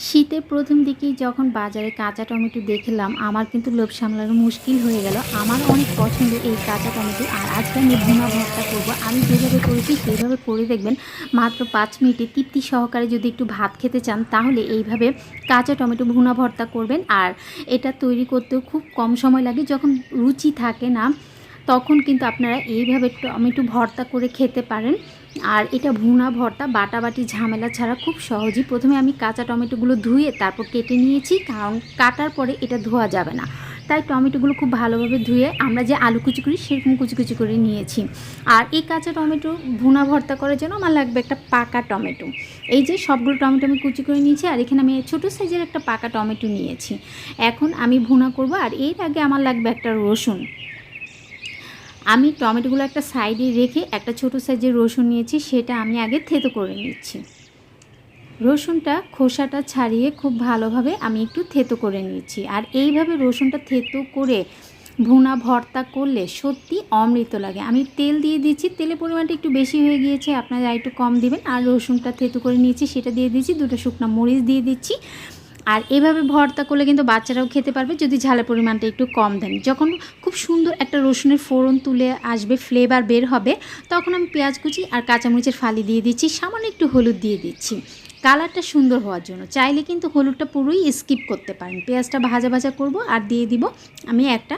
শীতের প্রথম দিকেই যখন বাজারে কাঁচা টমেটো দেখলাম আমার কিন্তু লোভ সামলানো মুশকিল হয়ে গেল। আমার অনেক পছন্দ এই কাঁচা টমেটো। আর আজকে আমি ভুনা ভর্তা করব। আমি যেভাবে করেছি সেইভাবে করে দেখবেন। মাত্র 5 মিনিটে তৃপ্তি সহকারে যদি একটু ভাত খেতে চান তাহলে এইভাবে কাঁচা টমেটো ভুনা ভর্তা করবেন। আর এটা তৈরি করতেও খুব কম সময় লাগে। যখন রুচি থাকে না তখন কিন্তু আপনারা এইভাবে টমেটো ভর্তা করে খেতে পারেন। আর এটা ভুনা ভর্তা বাটাবাটি ঝামেলা ছাড়া খুব সহজেই। প্রথমে আমি কাঁচা টমেটোগুলো ধুয়ে তারপর কেটে নিয়েছি, কারণ কাটার পরে এটা ধোয়া যাবে না। তাই টমেটোগুলো খুব ভালোভাবে ধুয়ে আমরা যে আলু কুচি করি সেরকম কুচি কুচি করে নিয়েছি। আর এই কাঁচা টমেটো ভুনা ভর্তা করার জন্য আমার লাগবে একটা পাকা টমেটো। এই যে সবগুলো টমেটো আমি কুচি করে নিয়েছি, আর এখানে আমি ছোটো সাইজের একটা পাকা টমেটো নিয়েছি। এখন আমি ভুনা করব। আর এর আগে আমার লাগবে একটা রসুন। আমি টমেটোগুলো একটা সাইডে রেখে একটা ছোটো সাইজের রসুন নিয়েছি, সেটা আমি আগে থেতো করে নিচ্ছি। রসুনটা খোসাটা ছাড়িয়ে খুব ভালোভাবে আমি একটু থেতো করে নিচ্ছি। আর এইভাবে রসুনটা থেতো করে ভুনা ভর্তা করলে সত্যি অমৃত লাগে। আমি তেল দিয়ে দিচ্ছি, তেলের পরিমাণটা একটু বেশি হয়ে গিয়েছে, আপনারা একটু কম দিবেন। আর রসুনটা থেতো করে নিয়েছি সেটা দিয়ে দিচ্ছি, 2টা শুকনো মরিচ দিয়ে দিচ্ছি। আর এভাবে ভর্তা করলে কিন্তু বাচ্চারাও খেতে পারবে যদি ঝালের পরিমাণটা একটু কম দেন। যখন খুব সুন্দর একটা রসুনের ফোড়ন তুলে আসবে, ফ্লেভার বের হবে, তখন আমি পেঁয়াজ কুচি আর কাঁচামরিচের ফালি দিয়ে দিচ্ছি, সামান্য একটু হলুদ দিয়ে দিচ্ছি কালারটা সুন্দর হওয়ার জন্য। চাইলে কিন্তু হলুদটা পুরোই স্কিপ করতে পারেন। পেঁয়াজটা ভাজা ভাজা করব আর দিয়ে দিব আমি একটা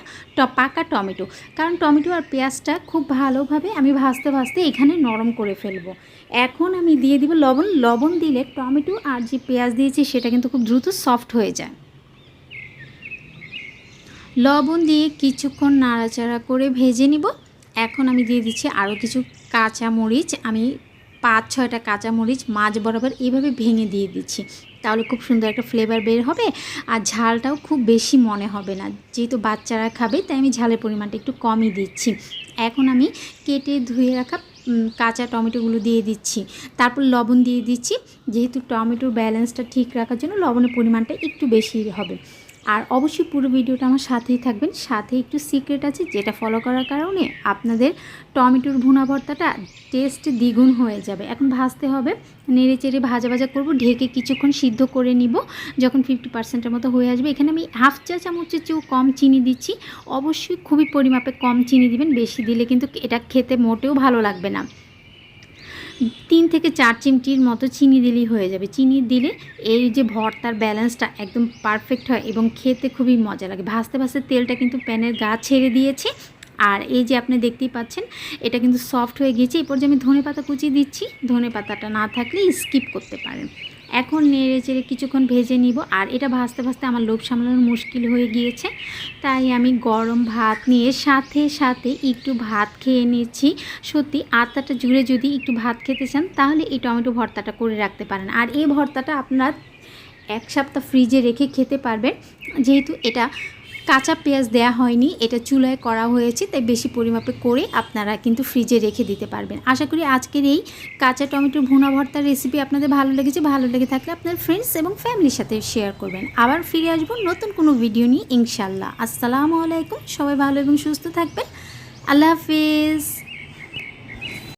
পাকা টমেটো, কারণ টমেটো আর পেঁয়াজটা খুব ভালোভাবে আমি ভাজতে ভাজতে এখানে নরম করে ফেলবো। এখন আমি দিয়ে দিব লবণ। লবণ দিলে টমেটো আর যে পেঁয়াজ দিয়েছি সেটা কিন্তু খুব দ্রুত সফট হয়ে যায়। লবণ দিয়ে কিছুক্ষণ নাড়াচাড়া করে ভেজে নিব। এখন আমি দিয়ে দিচ্ছি আরও কিছু কাঁচামরিচ। আমি 5-6টা কাঁচামরিচ মাঝ বরাবর এইভাবে ভেঙে দিয়ে দিচ্ছি, তাহলে খুব সুন্দর একটা ফ্লেভার বের হবে। আর ঝালটাও খুব বেশি মনে হবে না, যেহেতু বাচ্চারা খাবে তাই আমি ঝালের পরিমাণটা একটু কমই দিচ্ছি। এখন আমি কেটে ধুয়ে রাখা কাঁচা টমেটোগুলো দিয়ে দিচ্ছি, তারপর লবণ দিয়ে দিচ্ছি। যেহেতু টমেটোর ব্যালেন্সটা ঠিক রাখার জন্য লবণের পরিমাণটা একটু বেশি হবে। আর অবশ্যই পুরো ভিডিওটা আমার সাথেই থাকবেন। সাথে একটু সিক্রেট আছে যেটা ফলো করার কারণে আপনাদের টমেটোর ভুনা ভর্তাটা টেস্ট দ্বিগুণ হয়ে যাবে। এখন ভাজতে হবে, নেড়ে চেড়ে ভাজা ভাজা করবো, ঢেকে কিছুক্ষণ সিদ্ধ করে নিব। যখন 50%-এর মতো হয়ে আসবে, এখানে আমি হাফ চা চামচের চেয়েও কম চিনি দিচ্ছি। অবশ্যই খুবই পরিমাপে কম চিনি দিবেন, বেশি দিলে কিন্তু এটা খেতে মোটেও ভালো লাগবে না। 3 থেকে 4 চিমটির মতো চিনি দিলেই হয়ে যাবে। চিনি দিলে এই যে ভর্তার ব্যালেন্সটা একদম পারফেক্ট হয় এবং খেতে খুবই মজা লাগে। ভাজতে ভাজতে তেলটা কিন্তু প্যানের গা ছেড়ে দিয়েছে। আর এই যে আপনি দেখতেই পাচ্ছেন এটা কিন্তু সফট হয়ে গিয়েছে। এরপর যে আমি ধনেপাতা কুচি দিচ্ছি, ধনেপাতাটা না থাকলে স্কিপ করতে পারেন। এখন নেড়ে চেড়ে কিছুক্ষণ ভেজে নিব। আর এটা ভাজতে ভাজতে আমার লোভ সামলানো মুশকিল হয়ে গিয়েছে, তাই আমি গরম ভাত নিয়ে সাথে সাথে একটু ভাত খেয়ে নিচ্ছি। সত্যি আত্মাটা জুড়ে যদি একটু ভাত খেতে চান তাহলে এই টমেটো ভর্তাটা করে রাখতে পারেন। আর এই ভর্তাটা আপনার 1 সপ্তাহ ফ্রিজে রেখে খেতে পারবেন। যেহেতু এটা কাঁচা পেঁয়াজ দেয়া হয়নি, এটা চুলায় করা হয়েছে, তাই বেশি পরিমাপে করে আপনারা কিন্তু ফ্রিজে রেখে দিতে পারবেন। আশা করি আজকের এই কাঁচা টমেটোর ভুনা ভর্তার রেসিপি আপনাদের ভালো লেগেছে। ভালো লেগে থাকলে আপনার ফ্রেন্ডস এবং ফ্যামিলির সাথে শেয়ার করবেন। আবার ফিরে আসবো নতুন কোনো ভিডিও নিয়ে ইনশাল্লাহ। আসসালামু আলাইকুম। সবাই ভালো এবং সুস্থ থাকবেন। আল্লাহ হাফিজ।